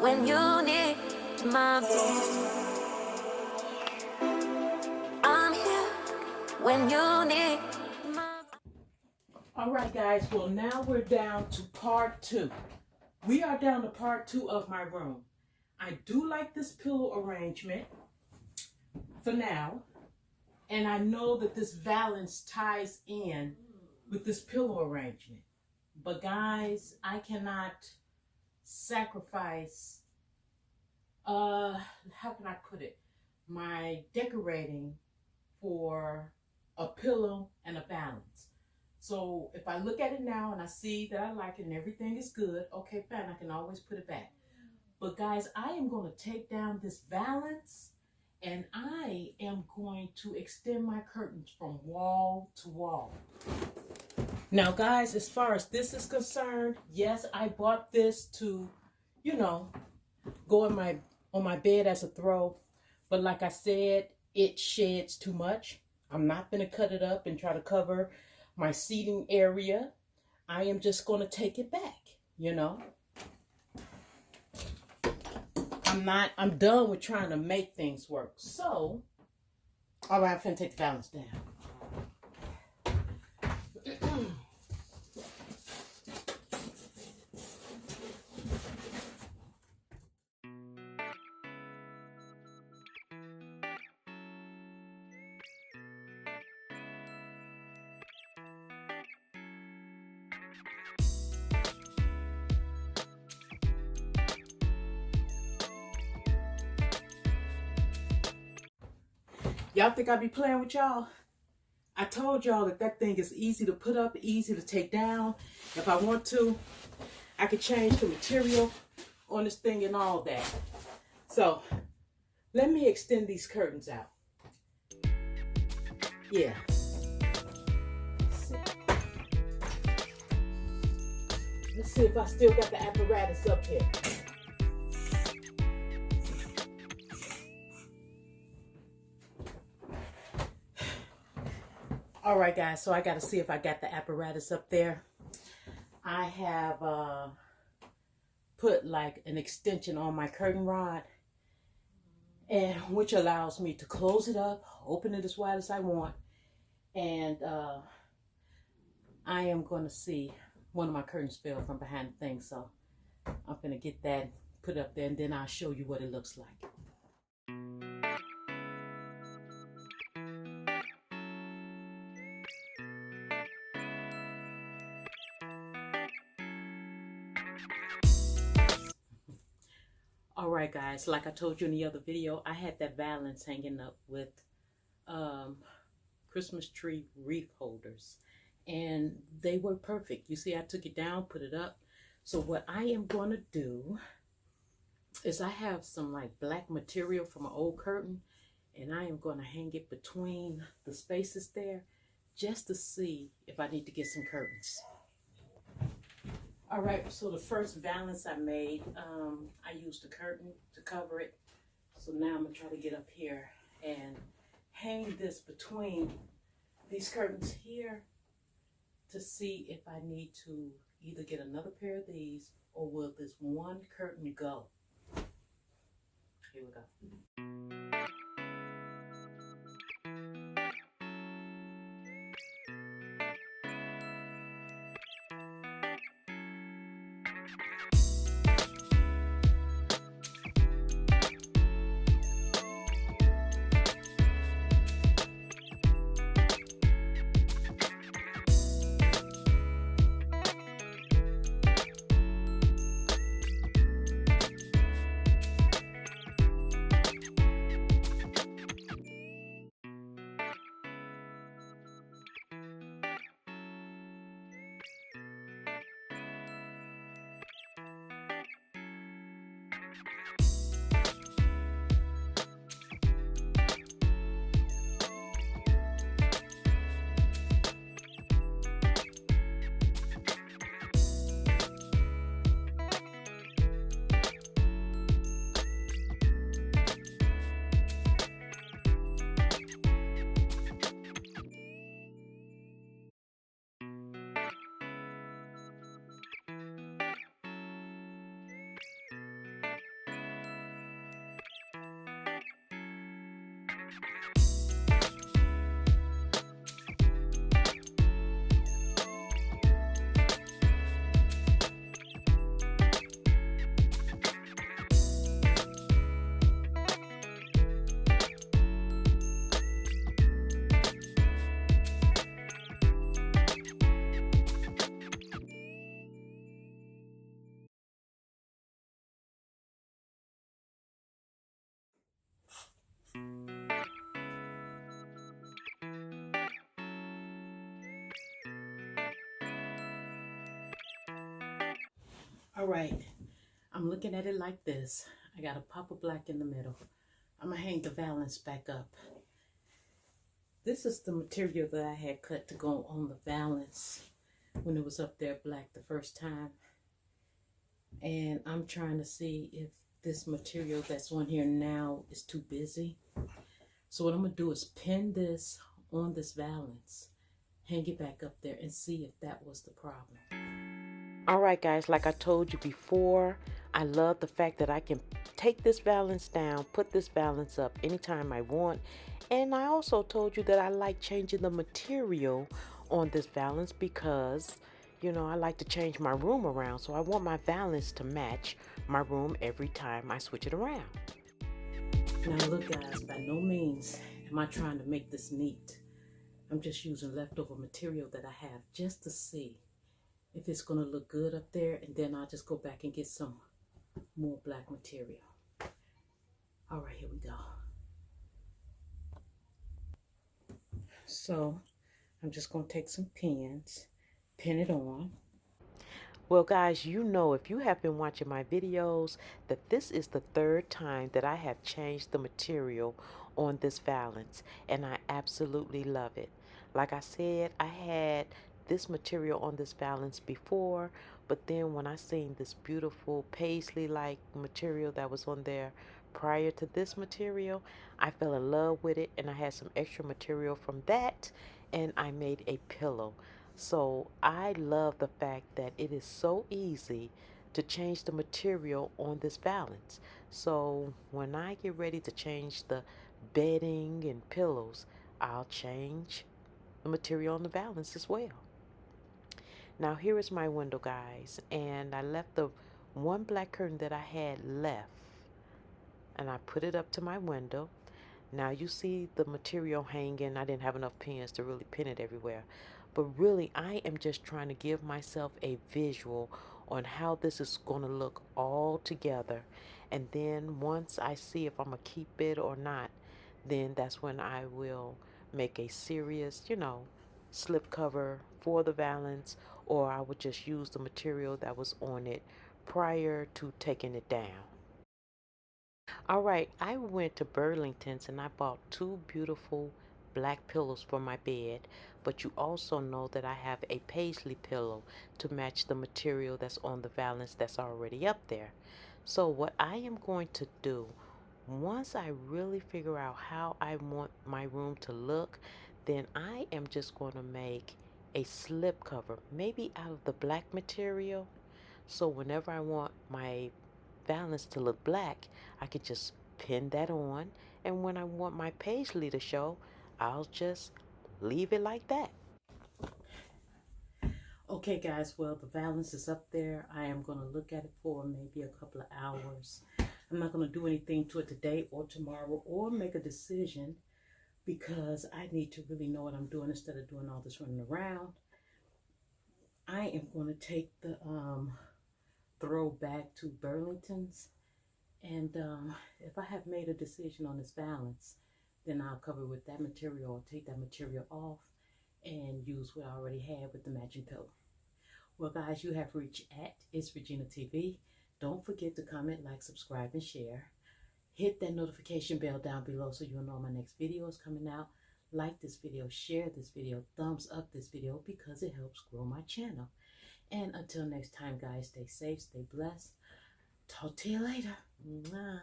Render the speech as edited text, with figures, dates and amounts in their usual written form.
when you need my voice. I'm here when you need my. All right, guys. Well, now we're down to part 2. We are down to part 2 of my room. I do like this pillow arrangement for now. And I know that this valance ties in with this pillow arrangement. But guys, I cannot sacrifice, how can I put it, my decorating for a pillow and a valance. So if I look at it now and I see that I like it and everything is good, okay, fine, I can always put it back. But guys, I am going to take down this valance and I am going to extend my curtains from wall to wall. Now, guys, as far as this is concerned, yes, I bought this to, go on my bed as a throw. But like I said, it sheds too much. I'm not going to cut it up and try to cover my seating area. I am just going to take it back, I'm done with trying to make things work. So, all right, I'm finna take the balance down. Y'all think I be playing with y'all? I told y'all that thing is easy to put up, easy to take down. If I want to, I could change the material on this thing and all that. So, let me extend these curtains out. Yeah. Let's see if I still got the apparatus up here. All right, guys, so I got to see if I got the apparatus up there. I have put like an extension on my curtain rod, and which allows me to close it up, open it as wide as I want, and I am going to see one of my curtains fell from behind the thing, so I'm going to get that put up there, and then I'll show you what it looks like. All right, guys, like I told you in the other video, I had that valance hanging up with Christmas tree wreath holders, and they were perfect. You see, I took it down, put it up. So what I am going to do is I have some like black material from an old curtain, and I am going to hang it between the spaces there just to see if I need to get some curtains. All right, so the first valance I made, I used a curtain to cover it. So now I'm gonna try to get up here and hang this between these curtains here to see if I need to either get another pair of these or will this one curtain go. Here we go. All right, I'm looking at it like this. I got a pop of black in the middle. I'm gonna hang the valance back up. This is the material that I had cut to go on the valance when it was up there black the first time. And I'm trying to see if this material that's on here now is too busy. So what I'm gonna do is pin this on this valance, hang it back up there, and see if that was the problem. All right, guys, like I told you before, I love the fact that I can take this valance down, put this valance up anytime I want. And I also told you that I like changing the material on this valance because, I like to change my room around. So I want my valance to match my room every time I switch it around. Now look, guys, by no means am I trying to make this neat. I'm just using leftover material that I have just to see if it's going to look good up there, and then I'll just go back and get some more black material. All right, here we go. So I'm just going to take some pins, pin it on. Well, guys, if you have been watching my videos, that this is the third time that I have changed the material on this valance, and I absolutely love it. Like I said, I had this material on this valance before, but then when I seen this beautiful paisley-like material that was on there prior to this material, I fell in love with it, and I had some extra material from that, and I made a pillow. So I love the fact that it is so easy to change the material on this valance. So when I get ready to change the bedding and pillows, I'll change the material on the valance as well. Now here is my window, guys, and I left the one black curtain that I had left, and I put it up to my window. Now you see the material hanging. I didn't have enough pins to really pin it everywhere. But really, I am just trying to give myself a visual on how this is going to look all together. And then once I see if I'm going to keep it or not, then that's when I will make a serious, slip cover for the valance, or I would just use the material that was on it prior to taking it down. All right, I went to Burlington's and I bought two beautiful black pillows for my bed, but you also know that I have a paisley pillow to match the material that's on the valance that's already up there. So what I am going to do, once I really figure out how I want my room to look, then I am just going to make a slip cover, maybe out of the black material. So whenever I want my valance to look black, I could just pin that on, and when I want my paisley to show, I'll just leave it like that. Okay, guys, well, the valance is up there. I am going to look at it for maybe a couple of hours. I'm not going to do anything to it today or tomorrow or make a decision because I need to really know what I'm doing instead of doing all this running around. I am going to take the throw back to Burlington's, and if I have made a decision on this valance, then I'll cover with that material or take that material off and use what I already had with the matching pillow. Well, guys, you have reached at It's Regina TV. Don't forget to comment, like, subscribe, and share. Hit that notification bell down below so you'll know my next video is coming out. Like this video, share this video, thumbs up this video because it helps grow my channel. And until next time, guys, stay safe, stay blessed. Talk to you later. Mwah.